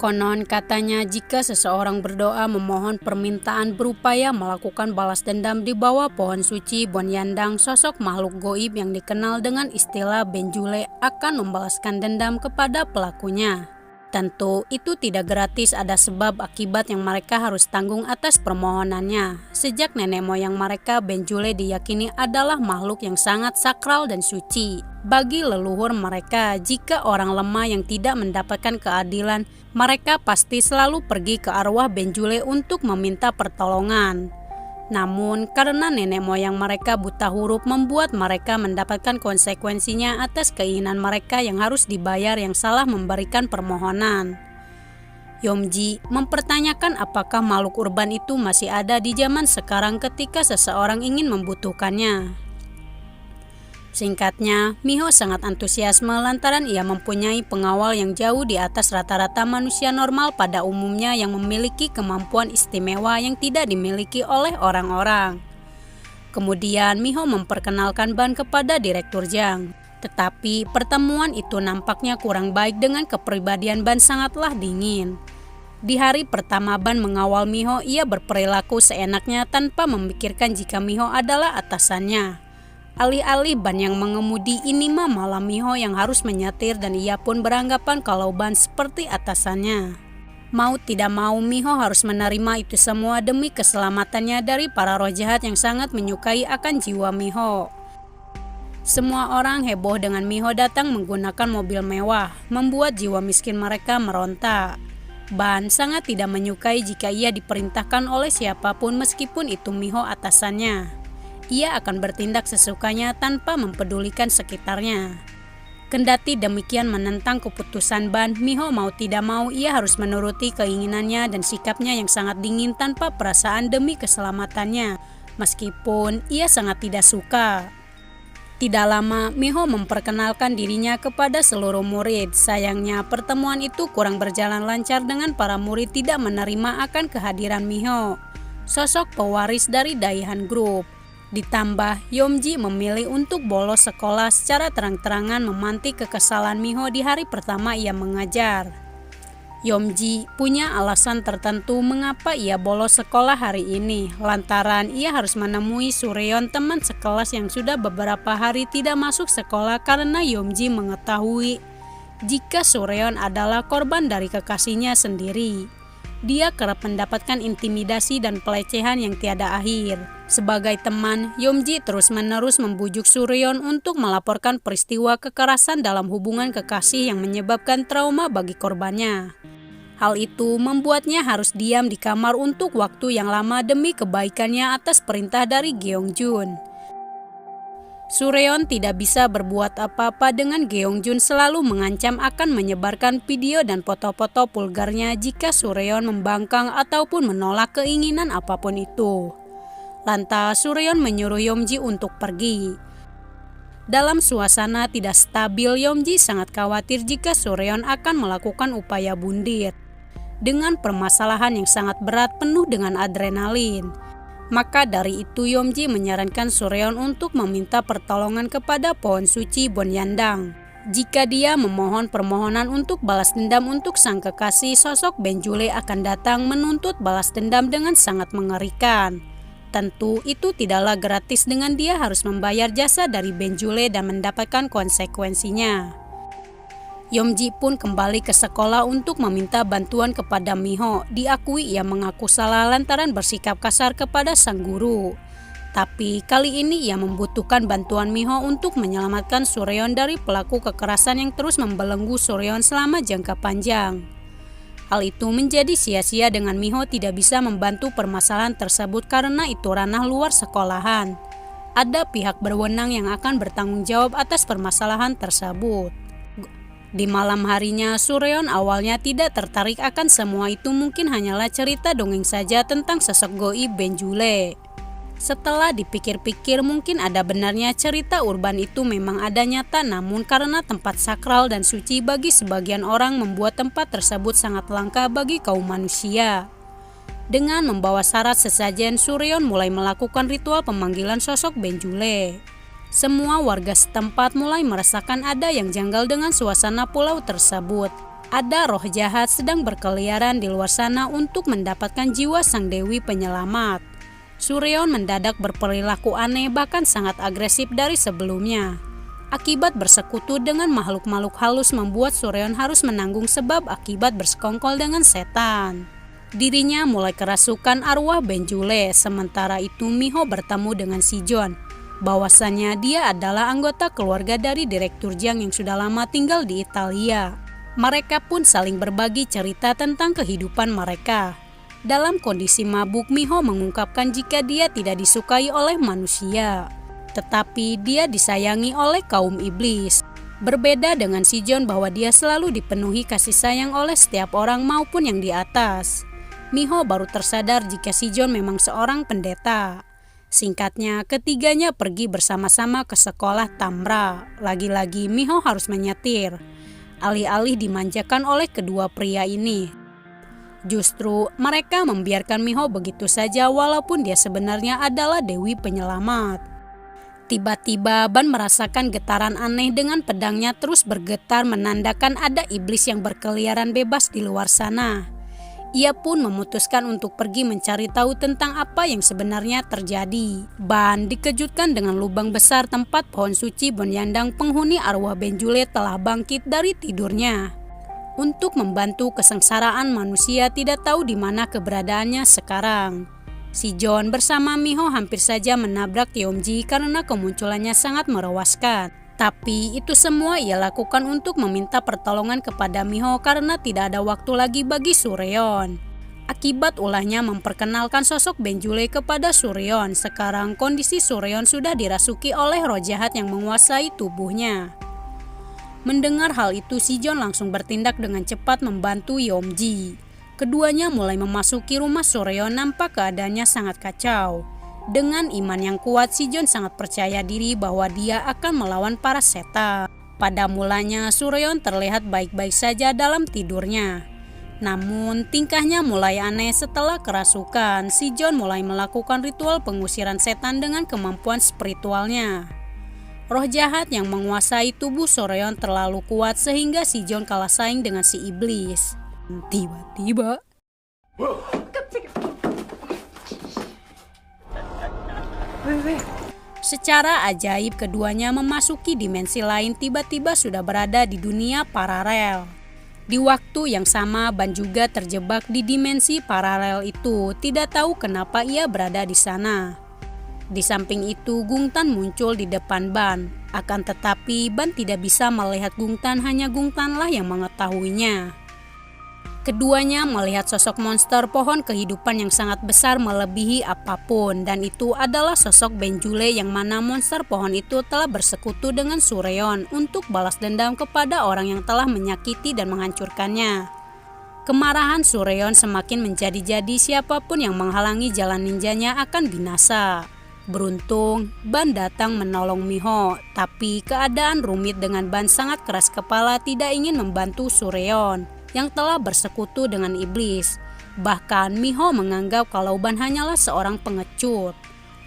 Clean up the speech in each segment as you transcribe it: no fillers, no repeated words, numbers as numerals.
Konon katanya jika seseorang berdoa memohon permintaan berupaya melakukan balas dendam di bawah pohon suci Bonyandang, sosok makhluk goib yang dikenal dengan istilah Benjule akan membalaskan dendam kepada pelakunya. Tentu itu tidak gratis, ada sebab akibat yang mereka harus tanggung atas permohonannya. Sejak nenek moyang mereka, Benjule diyakini adalah makhluk yang sangat sakral dan suci. Bagi leluhur mereka, jika orang lemah yang tidak mendapatkan keadilan, mereka pasti selalu pergi ke arwah Benjule untuk meminta pertolongan. Namun, karena nenek moyang mereka buta huruf membuat mereka mendapatkan konsekuensinya atas keinginan mereka yang harus dibayar yang salah memberikan permohonan. Yomji mempertanyakan apakah makhluk urban itu masih ada di zaman sekarang ketika seseorang ingin membutuhkannya. Singkatnya, Miho sangat antusiasme lantaran ia mempunyai pengawal yang jauh di atas rata-rata manusia normal pada umumnya yang memiliki kemampuan istimewa yang tidak dimiliki oleh orang-orang. Kemudian Miho memperkenalkan Ban kepada Direktur Jang. Tetapi pertemuan itu nampaknya kurang baik dengan kepribadian Ban sangatlah dingin. Di hari pertama Ban mengawal Miho, ia berperilaku seenaknya tanpa memikirkan jika Miho adalah atasannya. Alih-alih Ban yang mengemudi, ini malah Miho yang harus menyetir dan ia pun beranggapan kalau Ban seperti atasannya. Mau tidak mau Miho harus menerima itu semua demi keselamatannya dari para roh jahat yang sangat menyukai akan jiwa Miho. Semua orang heboh dengan Miho datang menggunakan mobil mewah, membuat jiwa miskin mereka meronta. Ban sangat tidak menyukai jika ia diperintahkan oleh siapapun meskipun itu Miho atasannya. Ia akan bertindak sesukanya tanpa mempedulikan sekitarnya. Kendati demikian menentang keputusan Ban, Miho mau tidak mau ia harus menuruti keinginannya dan sikapnya yang sangat dingin tanpa perasaan demi keselamatannya, meskipun ia sangat tidak suka. Tidak lama, Miho memperkenalkan dirinya kepada seluruh murid. Sayangnya, pertemuan itu kurang berjalan lancar dengan para murid tidak menerima akan kehadiran Miho, sosok pewaris dari Daihan Group. Ditambah, Yomji memilih untuk bolos sekolah secara terang-terangan memantik kekesalan Miho di hari pertama ia mengajar. Yomji punya alasan tertentu mengapa ia bolos sekolah hari ini, lantaran ia harus menemui Suryeon, teman sekelas yang sudah beberapa hari tidak masuk sekolah karena Yomji mengetahui jika Suryeon adalah korban dari kekasihnya sendiri. Dia kerap mendapatkan intimidasi dan pelecehan yang tiada akhir. Sebagai teman, Yomji terus-menerus membujuk Suryeon untuk melaporkan peristiwa kekerasan dalam hubungan kekasih yang menyebabkan trauma bagi korbannya. Hal itu membuatnya harus diam di kamar untuk waktu yang lama demi kebaikannya atas perintah dari Gyeongjun. Suryeon tidak bisa berbuat apa-apa dengan Gyeongjun selalu mengancam akan menyebarkan video dan foto-foto vulgarnya jika Suryeon membangkang ataupun menolak keinginan apapun itu. Lantas Suryeon menyuruh Yomji untuk pergi. Dalam suasana tidak stabil, Yomji sangat khawatir jika Suryeon akan melakukan upaya bundir. Dengan permasalahan yang sangat berat penuh dengan adrenalin. Maka dari itu Yomji menyarankan Suryeon untuk meminta pertolongan kepada pohon suci Bonyandang. Jika dia memohon permohonan untuk balas dendam untuk sang kekasih, sosok Benjule akan datang menuntut balas dendam dengan sangat mengerikan. Tentu itu tidaklah gratis dengan dia harus membayar jasa dari Benjule dan mendapatkan konsekuensinya. Yomji pun kembali ke sekolah untuk meminta bantuan kepada Miho. Diakui ia mengaku salah lantaran bersikap kasar kepada sang guru. Tapi kali ini ia membutuhkan bantuan Miho untuk menyelamatkan Suryeon dari pelaku kekerasan yang terus membelenggu Suryeon selama jangka panjang. Hal itu menjadi sia-sia dengan Miho tidak bisa membantu permasalahan tersebut karena itu ranah luar sekolahan. Ada pihak berwenang yang akan bertanggung jawab atas permasalahan tersebut. Di malam harinya, Suryeon awalnya tidak tertarik akan semua itu, mungkin hanyalah cerita dongeng saja tentang sosok goib Benjule. Setelah dipikir-pikir mungkin ada benarnya cerita urban itu memang ada nyata, namun karena tempat sakral dan suci bagi sebagian orang membuat tempat tersebut sangat langka bagi kaum manusia. Dengan membawa syarat sesajen, Suryeon mulai melakukan ritual pemanggilan sosok Benjule. Semua warga setempat mulai merasakan ada yang janggal dengan suasana pulau tersebut. Ada roh jahat sedang berkeliaran di luar sana untuk mendapatkan jiwa sang dewi penyelamat. Suryeon mendadak berperilaku aneh bahkan sangat agresif dari sebelumnya. Akibat bersekutu dengan makhluk-makhluk halus membuat Suryeon harus menanggung sebab akibat bersekongkol dengan setan. Dirinya mulai kerasukan arwah Benjule, sementara itu Miho bertemu dengan Sijon. Bahwasannya dia adalah anggota keluarga dari Direktur Jiang yang sudah lama tinggal di Italia. Mereka pun saling berbagi cerita tentang kehidupan mereka. Dalam kondisi mabuk, Miho mengungkapkan jika dia tidak disukai oleh manusia, tetapi dia disayangi oleh kaum iblis. Berbeda dengan Sijon bahwa dia selalu dipenuhi kasih sayang oleh setiap orang maupun yang di atas. Miho baru tersadar jika Sijon memang seorang pendeta. Singkatnya, ketiganya pergi bersama-sama ke sekolah Tamra. Lagi-lagi Miho harus menyetir, alih-alih dimanjakan oleh kedua pria ini. Justru mereka membiarkan Miho begitu saja walaupun dia sebenarnya adalah Dewi Penyelamat. Tiba-tiba Ban merasakan getaran aneh dengan pedangnya terus bergetar menandakan ada iblis yang berkeliaran bebas di luar sana. Ia pun memutuskan untuk pergi mencari tahu tentang apa yang sebenarnya terjadi. Ban dikejutkan dengan lubang besar tempat pohon suci Bonyandang penghuni arwah Benjule telah bangkit dari tidurnya. Untuk membantu kesengsaraan manusia tidak tahu di mana keberadaannya sekarang. Sijon bersama Miho hampir saja menabrak Yeomji karena kemunculannya sangat merewaskan. Tapi itu semua ia lakukan untuk meminta pertolongan kepada Miho karena tidak ada waktu lagi bagi Suryeon. Akibat ulahnya memperkenalkan sosok Benjule kepada Suryeon, sekarang kondisi Suryeon sudah dirasuki oleh roh jahat yang menguasai tubuhnya. Mendengar hal itu, Sijon langsung bertindak dengan cepat membantu Yeomji. Keduanya mulai memasuki rumah Suryeon, nampak keadaannya sangat kacau. Dengan iman yang kuat, Sijon sangat percaya diri bahwa dia akan melawan para setan. Pada mulanya, Suryeon terlihat baik-baik saja dalam tidurnya. Namun, tingkahnya mulai aneh setelah kerasukan. Sijon mulai melakukan ritual pengusiran setan dengan kemampuan spiritualnya. Roh jahat yang menguasai tubuh Suryeon terlalu kuat sehingga Sijon kalah saing dengan si iblis. Tiba-tiba secara ajaib keduanya memasuki dimensi lain, tiba-tiba sudah berada di dunia paralel. Di waktu yang sama, Ban juga terjebak di dimensi paralel itu, tidak tahu kenapa ia berada di sana. Di samping itu, Gungtan muncul di depan Ban. Akan tetapi, Ban tidak bisa melihat Gungtan, hanya Gungtanlah yang mengetahuinya. Keduanya melihat sosok monster pohon kehidupan yang sangat besar melebihi apapun, dan itu adalah sosok Benjule yang mana monster pohon itu telah bersekutu dengan Suryeon untuk balas dendam kepada orang yang telah menyakiti dan menghancurkannya. Kemarahan Suryeon semakin menjadi-jadi, siapapun yang menghalangi jalan ninjanya akan binasa. Beruntung, Ban datang menolong Miho, tapi keadaan rumit dengan Ban sangat keras kepala tidak ingin membantu Suryeon yang telah bersekutu dengan iblis. Bahkan Miho menganggap kalau Ban hanyalah seorang pengecut.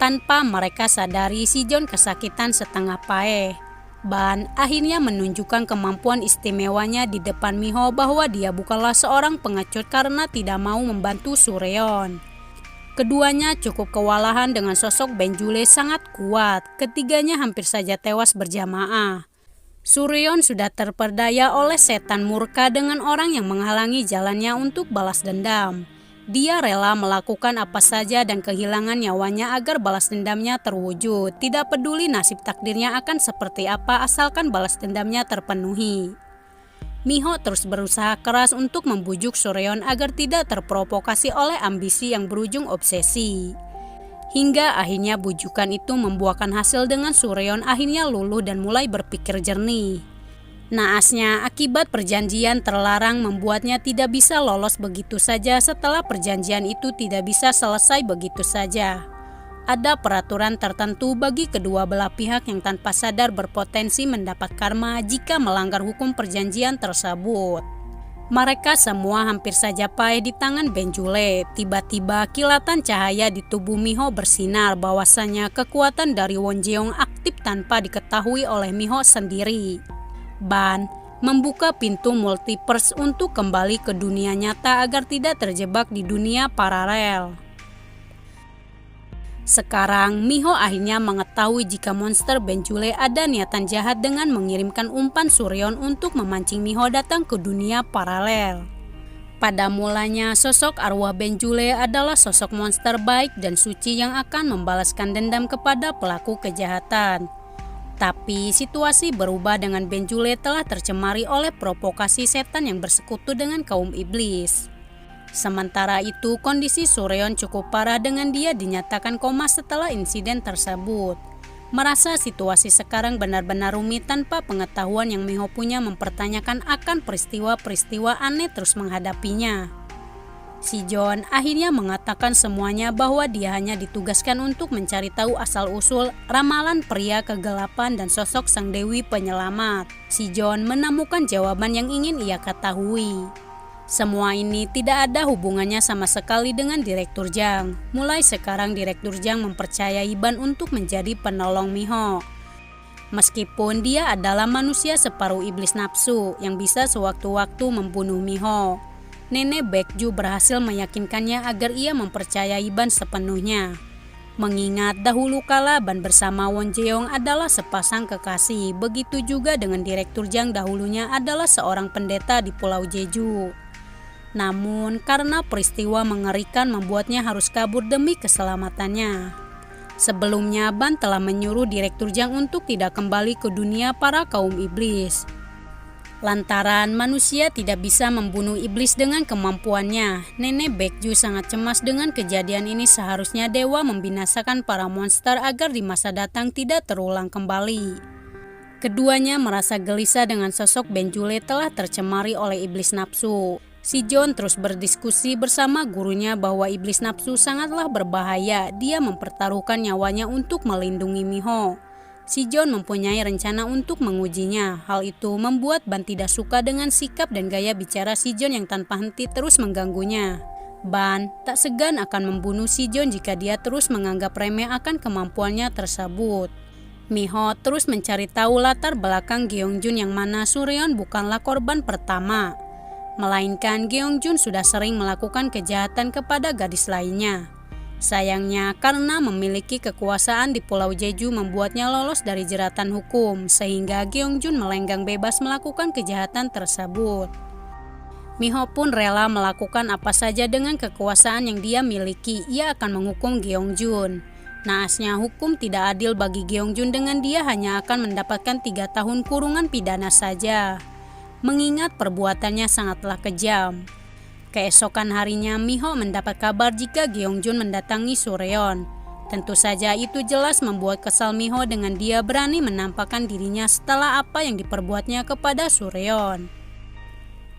Tanpa mereka sadari, Sijon kesakitan setengah paeh. Ban akhirnya menunjukkan kemampuan istimewanya di depan Miho bahwa dia bukanlah seorang pengecut karena tidak mau membantu Suryeon. Keduanya cukup kewalahan dengan sosok Benjule sangat kuat. Ketiganya hampir saja tewas berjamaah. Suryeon sudah terperdaya oleh setan murka dengan orang yang menghalangi jalannya untuk balas dendam. Dia rela melakukan apa saja dan kehilangan nyawanya agar balas dendamnya terwujud. Tidak peduli nasib takdirnya akan seperti apa asalkan balas dendamnya terpenuhi. Miho terus berusaha keras untuk membujuk Suryeon agar tidak terprovokasi oleh ambisi yang berujung obsesi. Hingga akhirnya bujukan itu membuahkan hasil dengan Suryeon akhirnya luluh dan mulai berpikir jernih. Naasnya, akibat perjanjian terlarang membuatnya tidak bisa lolos begitu saja setelah perjanjian itu tidak bisa selesai begitu saja. Ada peraturan tertentu bagi kedua belah pihak yang tanpa sadar berpotensi mendapat karma jika melanggar hukum perjanjian tersebut. Mereka semua hampir saja paeh di tangan Benjule. Tiba-tiba kilatan cahaya di tubuh Miho bersinar, bahwasanya kekuatan dari Wonjeong aktif tanpa diketahui oleh Miho sendiri. Ban membuka pintu multiverse untuk kembali ke dunia nyata agar tidak terjebak di dunia paralel. Sekarang, Miho akhirnya mengetahui jika monster Benjule ada niatan jahat dengan mengirimkan umpan Suryeon untuk memancing Miho datang ke dunia paralel. Pada mulanya, sosok arwah Benjule adalah sosok monster baik dan suci yang akan membalaskan dendam kepada pelaku kejahatan. Tapi situasi berubah dengan Benjule telah tercemari oleh provokasi setan yang bersekutu dengan kaum iblis. Sementara itu, kondisi Suryeon cukup parah dengan dia dinyatakan koma setelah insiden tersebut. Merasa situasi sekarang benar-benar rumit tanpa pengetahuan yang Miho punya mempertanyakan akan peristiwa-peristiwa aneh terus menghadapinya. Si John akhirnya mengatakan semuanya bahwa dia hanya ditugaskan untuk mencari tahu asal-usul ramalan pria kegelapan dan sosok sang dewi penyelamat. Si John menemukan jawaban yang ingin ia ketahui. Semua ini tidak ada hubungannya sama sekali dengan Direktur Jang. Mulai sekarang Direktur Jang mempercayai Ban untuk menjadi penolong Miho. Meskipun dia adalah manusia separuh iblis nafsu yang bisa sewaktu-waktu membunuh Miho, Nenek Baekju berhasil meyakinkannya agar ia mempercayai Ban sepenuhnya. Mengingat dahulu kala Ban bersama Won Jeong adalah sepasang kekasih, begitu juga dengan Direktur Jang dahulunya adalah seorang pendeta di Pulau Jeju. Namun, karena peristiwa mengerikan membuatnya harus kabur demi keselamatannya. Sebelumnya, Ban telah menyuruh Direktur Jang untuk tidak kembali ke dunia para kaum iblis. Lantaran manusia tidak bisa membunuh iblis dengan kemampuannya, Nenek Baekju sangat cemas dengan kejadian ini. Seharusnya dewa membinasakan para monster agar di masa datang tidak terulang kembali. Keduanya merasa gelisah dengan sosok Benjule telah tercemari oleh iblis nafsu. Si John terus berdiskusi bersama gurunya bahwa iblis nafsu sangatlah berbahaya. Dia mempertaruhkan nyawanya untuk melindungi Miho. Si John mempunyai rencana untuk mengujinya. Hal itu membuat Ban tidak suka dengan sikap dan gaya bicara si John yang tanpa henti terus mengganggunya. Ban tak segan akan membunuh si John jika dia terus menganggap remeh akan kemampuannya tersebut. Miho terus mencari tahu latar belakang Gyeongjun yang mana Suryeon bukanlah korban pertama, melainkan Gyeongjun sudah sering melakukan kejahatan kepada gadis lainnya. Sayangnya, karena memiliki kekuasaan di Pulau Jeju membuatnya lolos dari jeratan hukum, sehingga Gyeongjun melenggang bebas melakukan kejahatan tersebut. Miho pun rela melakukan apa saja dengan kekuasaan yang dia miliki. Ia akan menghukum Gyeongjun. Naasnya, hukum tidak adil bagi Gyeongjun dengan dia hanya akan mendapatkan 3 tahun kurungan pidana saja. Mengingat perbuatannya sangatlah kejam. Keesokan harinya, Miho mendapat kabar jika Gyeongjun mendatangi Suryeon. Tentu saja itu jelas membuat kesal Miho dengan dia berani menampakkan dirinya setelah apa yang diperbuatnya kepada Suryeon.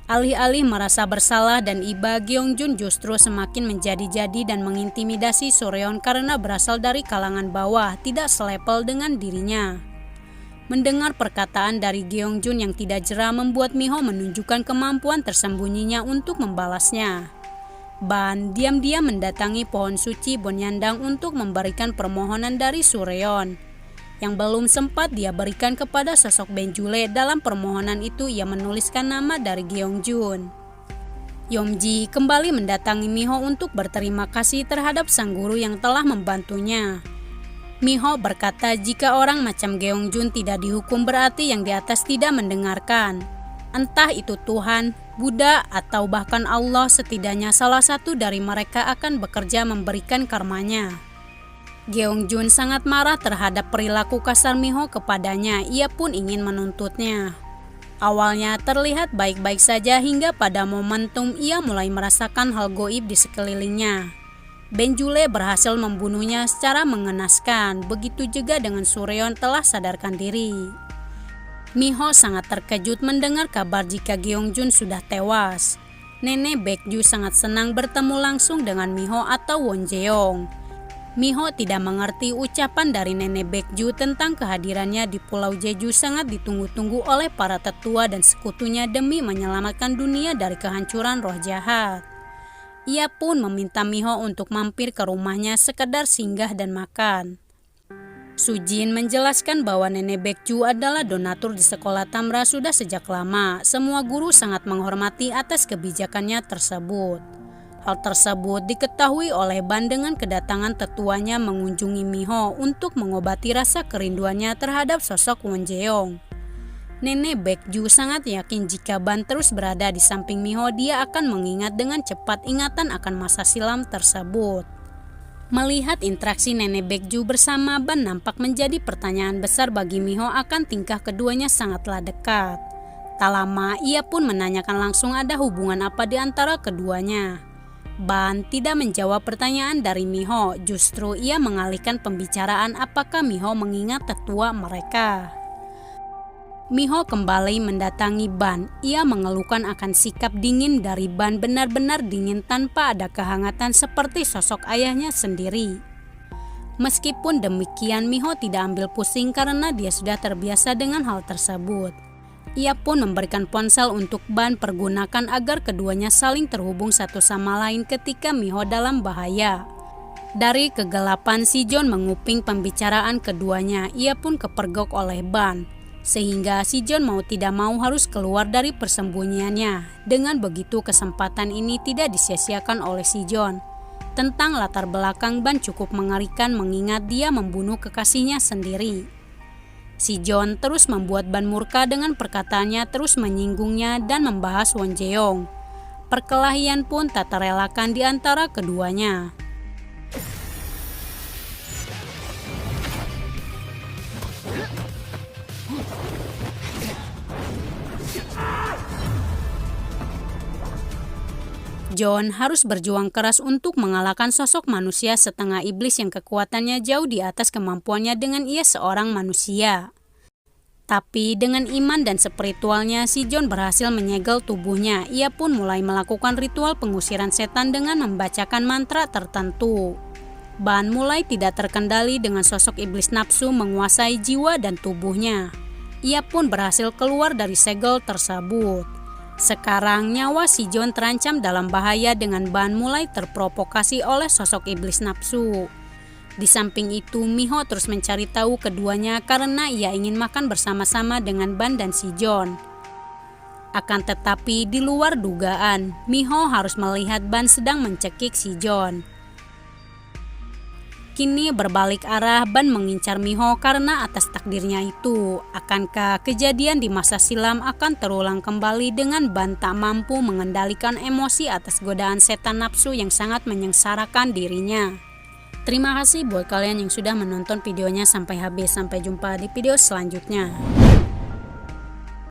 Alih-alih merasa bersalah dan iba, Gyeongjun justru semakin menjadi-jadi dan mengintimidasi Suryeon karena berasal dari kalangan bawah, tidak selepel dengan dirinya. Mendengar perkataan dari Gyeongjun yang tidak jera membuat Miho menunjukkan kemampuan tersembunyinya untuk membalasnya. Ban diam-diam mendatangi pohon suci Bonyandang untuk memberikan permohonan dari Suryeon yang belum sempat dia berikan kepada sosok Benjule. Dalam permohonan itu ia menuliskan nama dari Gyeongjun. Yomji kembali mendatangi Miho untuk berterima kasih terhadap sang guru yang telah membantunya. Miho berkata jika orang macam Gyeongjun tidak dihukum berarti yang di atas tidak mendengarkan. Entah itu Tuhan, Buddha, atau bahkan Allah, setidaknya salah satu dari mereka akan bekerja memberikan karmanya. Gyeongjun sangat marah terhadap perilaku kasar Miho kepadanya. Ia pun ingin menuntutnya. Awalnya terlihat baik-baik saja hingga pada momentum ia mulai merasakan hal goib di sekelilingnya. Benjule berhasil membunuhnya secara mengenaskan. Begitu juga dengan Suryeon telah sadarkan diri. Miho sangat terkejut mendengar kabar jika Gyeongjun sudah tewas. Nenek Baekju sangat senang bertemu langsung dengan Miho atau Won Jeong. Miho tidak mengerti ucapan dari Nenek Baekju tentang kehadirannya di Pulau Jeju sangat ditunggu-tunggu oleh para tetua dan sekutunya demi menyelamatkan dunia dari kehancuran roh jahat. Ia pun meminta Miho untuk mampir ke rumahnya sekedar singgah dan makan. Sujin menjelaskan bahwa Nenek Baekju adalah donatur di sekolah Tamra sudah sejak lama. Semua guru sangat menghormati atas kebijakannya tersebut. Hal tersebut diketahui oleh Ban dengan kedatangan tetuanya mengunjungi Miho untuk mengobati rasa kerinduannya terhadap sosok Won Jae-yong. Nenek Baekju sangat yakin jika Ban terus berada di samping Miho, dia akan mengingat dengan cepat ingatan akan masa silam tersebut. Melihat interaksi Nenek Baekju bersama Ban nampak menjadi pertanyaan besar bagi Miho akan tingkah keduanya sangatlah dekat. Tak lama ia pun menanyakan langsung ada hubungan apa di antara keduanya. Ban tidak menjawab pertanyaan dari Miho, justru ia mengalihkan pembicaraan apakah Miho mengingat tetua mereka. Miho kembali mendatangi Ban. Ia mengeluhkan akan sikap dingin dari Ban, benar-benar dingin tanpa ada kehangatan seperti sosok ayahnya sendiri. Meskipun demikian, Miho tidak ambil pusing karena dia sudah terbiasa dengan hal tersebut. Ia pun memberikan ponsel untuk Ban pergunakan agar keduanya saling terhubung satu sama lain ketika Miho dalam bahaya. Dari kegelapan, Si Jon menguping pembicaraan keduanya. Ia pun kepergok oleh Ban, sehingga Si Jon mau tidak mau harus keluar dari persembunyiannya. Dengan begitu kesempatan ini tidak disia-siakan oleh Si Jon. Tentang latar belakang Ban cukup mengerikan mengingat dia membunuh kekasihnya sendiri. Si Jon terus membuat Ban murka dengan perkataannya, terus menyinggungnya dan membahas Won Jae-yong. Perkelahian pun tak terelakkan di antara keduanya. Jon harus berjuang keras untuk mengalahkan sosok manusia setengah iblis yang kekuatannya jauh di atas kemampuannya dengan ia seorang manusia. Tapi dengan iman dan spiritualnya, Si Jon berhasil menyegel tubuhnya. Ia pun mulai melakukan ritual pengusiran setan dengan membacakan mantra tertentu. Ban mulai tidak terkendali dengan sosok iblis nafsu menguasai jiwa dan tubuhnya. Ia pun berhasil keluar dari segel tersebut. Sekarang nyawa Si Jon terancam dalam bahaya dengan Ban mulai terprovokasi oleh sosok iblis nafsu. Di samping itu, Miho terus mencari tahu keduanya karena ia ingin makan bersama-sama dengan Ban dan Si Jon. Akan tetapi di luar dugaan, Miho harus melihat Ban sedang mencekik Si Jon. Kini berbalik arah, Ban mengincar Miho karena atas takdirnya itu. Akankah kejadian di masa silam akan terulang kembali dengan Ban tak mampu mengendalikan emosi atas godaan setan nafsu yang sangat menyengsarakan dirinya? Terima kasih buat kalian yang sudah menonton videonya sampai habis. Sampai jumpa di video selanjutnya.